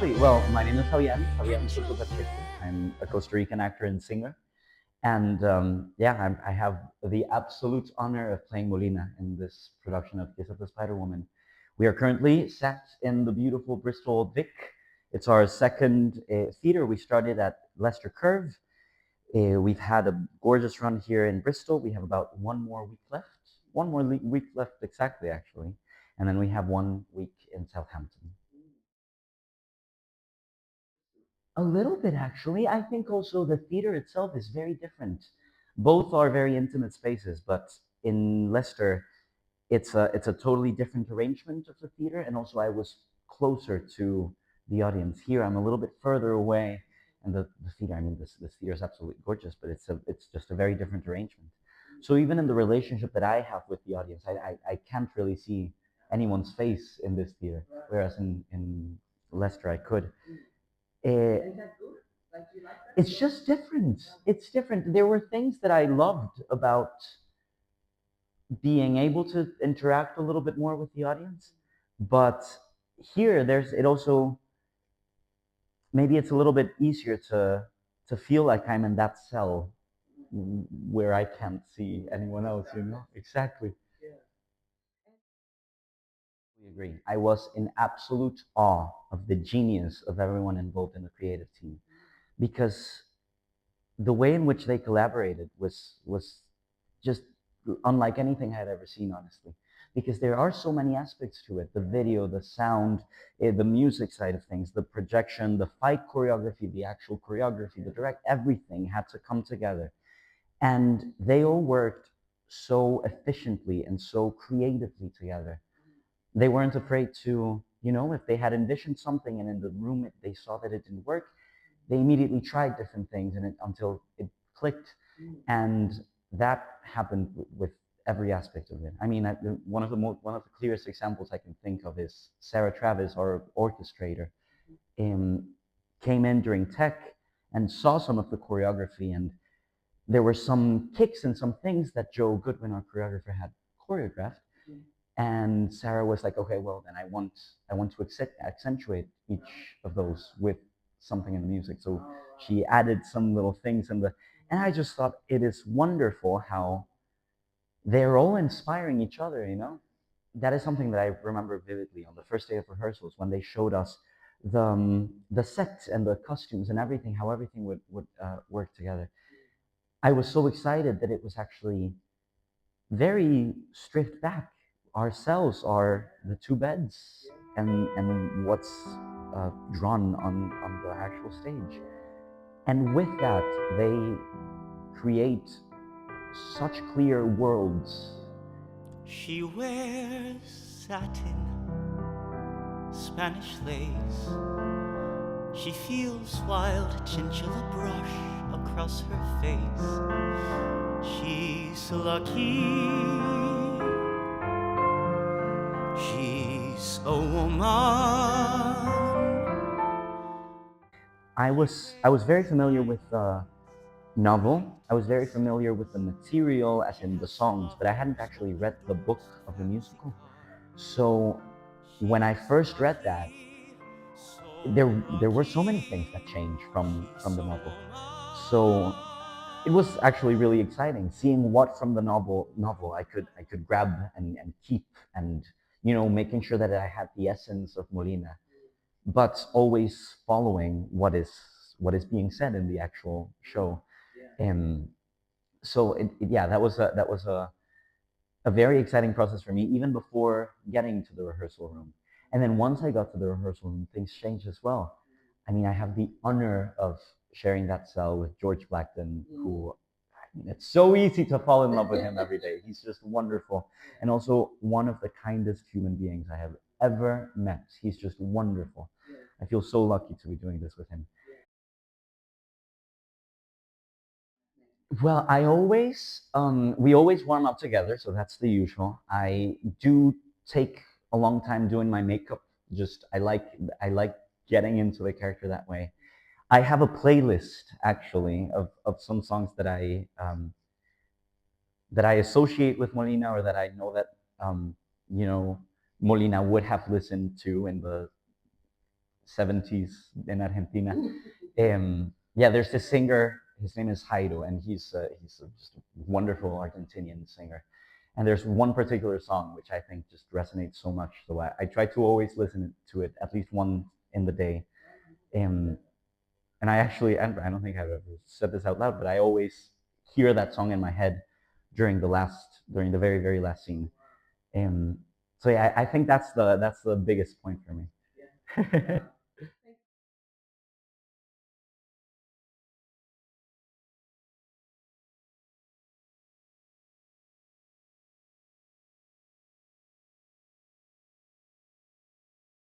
Well, my name is Fabian Soto Pacheco. I'm a Costa Rican actor and singer. And I have the absolute honor of playing Molina in this production of Kiss of the Spider Woman. We are currently set in the beautiful Bristol Vic. It's our second theater. We started at Leicester Curve. We've had a gorgeous run here in Bristol. We have about one more week left. One more week left, exactly, actually. And then we have 1 week in Southampton. A little bit, actually. I think also the theater itself is very different. Both are very intimate spaces, but in Leicester, it's a totally different arrangement of the theater, and also I was closer to the audience. Here, I'm a little bit further away, and the theater. I mean, this theater is absolutely gorgeous, but it's just a very different arrangement. So even in the relationship that I have with the audience, I can't really see anyone's face in this theater, whereas in Leicester I could. Uh, it's just different. It's different. There were things that I loved about being able to interact a little bit more with the audience, but here there's it also maybe it's a little bit easier to feel like I'm in that cell where I can't see anyone else. Exactly. We agree. I was in absolute awe of the genius of everyone involved in the creative team because the way in which they collaborated was just unlike anything I had ever seen, honestly. Because there are so many aspects to it: the video, the sound, the music side of things, the projection, the fight choreography, the actual choreography, the direct, everything had to come together. And they all worked so efficiently and so creatively together. They weren't afraid to, if they had envisioned something and in the room they saw that it didn't work, they immediately tried different things until it clicked. And that happened with every aspect of it. I mean, one of the clearest examples I can think of is Sarah Travis, our orchestrator, came in during tech and saw some of the choreography, and there were some kicks and some things that Joe Goodwin, our choreographer, had choreographed. And Sarah was like, okay, well then I want to accentuate each of those with something in the music. So she added some little things and I just thought it is wonderful how they're all inspiring each other. That is something that I remember vividly on the first day of rehearsals when they showed us the sets and the costumes and everything, how everything would work together. I was so excited that it was actually very stripped back. Our cells are the two beds and what's drawn on the actual stage. And with that, they create such clear worlds. She wears satin, Spanish lace. She feels wild chinchilla brush across her face. She's lucky. She's a woman. I was very familiar with the novel. I was very familiar with the material, as in the songs, but I hadn't actually read the book of the musical. So when I first read that, there were so many things that changed from the novel. So it was actually really exciting seeing what from the novel I could grab and keep, and making sure that I had the essence of Molina, but always following what is being said in the actual show. Um, so yeah, that was a very exciting process for me, even before getting to the rehearsal room. And then once I got to the rehearsal room, things changed as well. I mean, I have the honor of sharing that cell with George Blackton, who, I mean, it's so easy to fall in love with him every day. He's just wonderful. And also one of the kindest human beings I have ever met. He's just wonderful. I feel so lucky to be doing this with him. Well, we always warm up together, so that's the usual. I do take a long time doing my makeup. I like getting into the character that way. I have a playlist actually of some songs that I associate with Molina, or that I know that um, you know Molina would have listened to in the 70s in Argentina. Yeah, there's this singer. His name is Jairo, and he's just a wonderful Argentinian singer. And there's one particular song which I think just resonates so much. So I try to always listen to it at least one in the day. Um, and I don't think I've ever said this out loud, but I always hear that song in my head during the very, very last scene. So yeah, I think that's the biggest point for me.